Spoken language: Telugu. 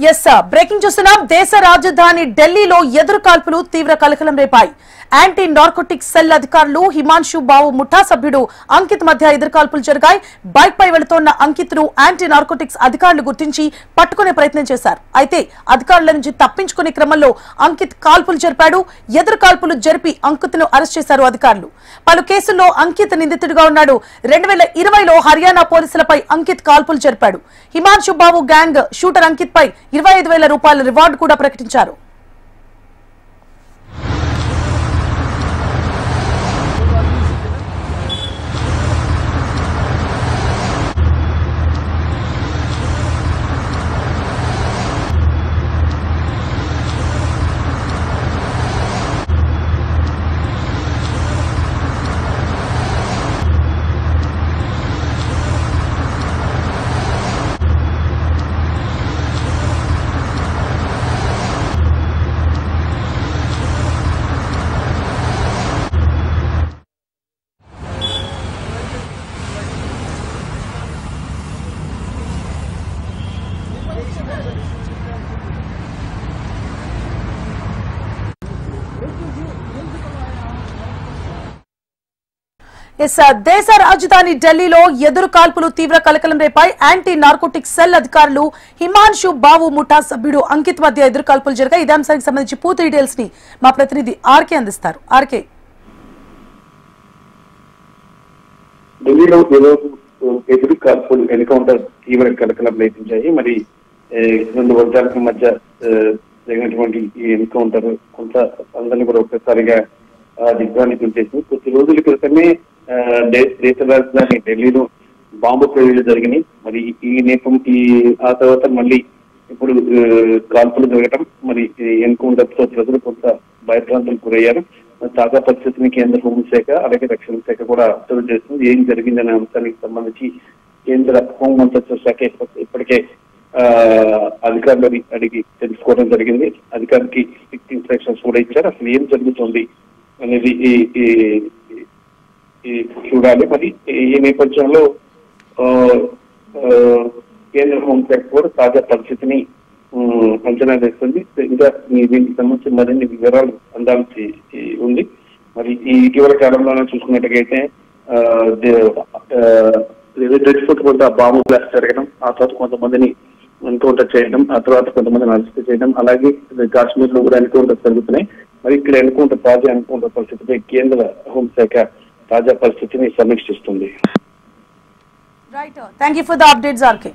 ఎస్ సార్, బ్రేకింగ్ చూస్తున్నాం. దేశ రాజధాని ఢిల్లీలో ఎదురు కాల్పులు తీవ్ర కలకలం రేపాయి. యాంటీ నార్కోటిక్స్ సెల్ అధికారులు హిమాన్షు బావు ముఠా సభ్యుడు అంకిత్ మధ్య ఎదురు కాల్పులు జరిగాయి. బైక్ పై వెళుతోన్న అంకిత్ ను యాంటీ నార్కోటిక్స్ అధికారులు గుర్తించి పట్టుకునే ప్రయత్నం చేశారు. అయితే అధికారుల నుంచి తప్పించుకునే క్రమంలో అంకిత్ కాల్పులు జరిపాడు. ఎదురు కాల్పులు జరిపి అంకిత్ ను అరెస్ట్ చేశారు అధికారులు. పలు కేసుల్లో అంకిత్ నిందితుడిగా ఉన్నాడు. 2020లో హర్యానా పోలీసులపై అంకిత్ కాల్పులు జరిపాడు. హిమాన్షు బావు గ్యాంగ్ షూటర్ అంకిత్ పై 25,000 రూపాయల రివార్డు కూడా ప్రకటించారు. దేశ రాజధాని ఢిల్లీలో ఎదురు కాల్పులు తీవ్ర కలకలం రేపాయి. యాంటీ నార్కోటిక్స్ సెల్ అధికారులు హిమాన్షు బావు ముఠా సభ్యుడు అంకిత్ మధ్య ఎదురు కాల్పులు జరిగాయి. ఇదే అంశానికి సంబంధించి పూర్తి డీటెయిల్స్ ని మా ప్రతినిధి ఆర్కే అందిస్తారు. ఆర్కే, ఢిల్లీలో ఎదురు కాల్పులు ఎన్కౌంటర్ తీవ్ర కలకలం రేపించాయి. మరి రెండు వర్గాలకు మధ్య జరిగినటువంటి ఈ ఎన్కౌంటర్ కొంత అందరినీ కూడా ఒక్కసారిగా దిగ్భ్రాంతి గురిచేసింది. కొద్ది రోజుల క్రితమే దేశ రాజధాని ఢిల్లీలో బాంబు పేలుళ్లు జరిగినాయి. మరి ఆ తర్వాత మళ్ళీ ఇప్పుడు కాల్పులు జరగటం, మరి ఎన్కౌంటర్ తో ప్రజలు కొంత భయభ్రాంతులకు గురయ్యారు. తాజా పరిస్థితిని కేంద్ర హోంశాఖ అలాగే రక్షణ శాఖ కూడా అబ్జర్వ్ చేస్తుంది. ఏం జరిగిందనే అంశానికి సంబంధించి కేంద్ర హోం మంత్రిత్వ శాఖ ఇప్పటికే అధికారులని అడిగి తెలుసుకోవడం జరిగింది. అధికారికి స్ట్రిక్ట్ ఇన్స్ట్రక్షన్స్ కూడా ఇచ్చారు. అసలు ఏం జరుగుతుంది అనేది చూడాలి. మరి ఈ నేపథ్యంలో కేంద్ర హోంశాఖ కూడా తాజా పరిస్థితిని అంచనా వేస్తుంది. ఇంకా దీనికి సంబంధించి మరిన్ని వివరాలు అందాల్సి ఉంది. మరి ఈ ఇటీవల కాలంలోనే చూసుకున్నట్టుగైతే రెడ్ కొంత బాంబు బ్లాస్ట్ జరగడం, ఆ తర్వాత కొంతమందిని ఎన్కౌంటర్ చేయడం, ఆ తర్వాత కొంతమందిని అరెస్ట్ చేయడం, అలాగే కాశ్మీర్ లో కూడా ఎన్కౌంటర్ జరుగుతున్నాయి. మరి ఇక్కడ తాజా ఎన్కౌంటర్ పరిస్థితిపై కేంద్ర హోంశాఖ తాజా పరిస్థితిని సమీక్షిస్తుంది. Right, thank you for the updates RK.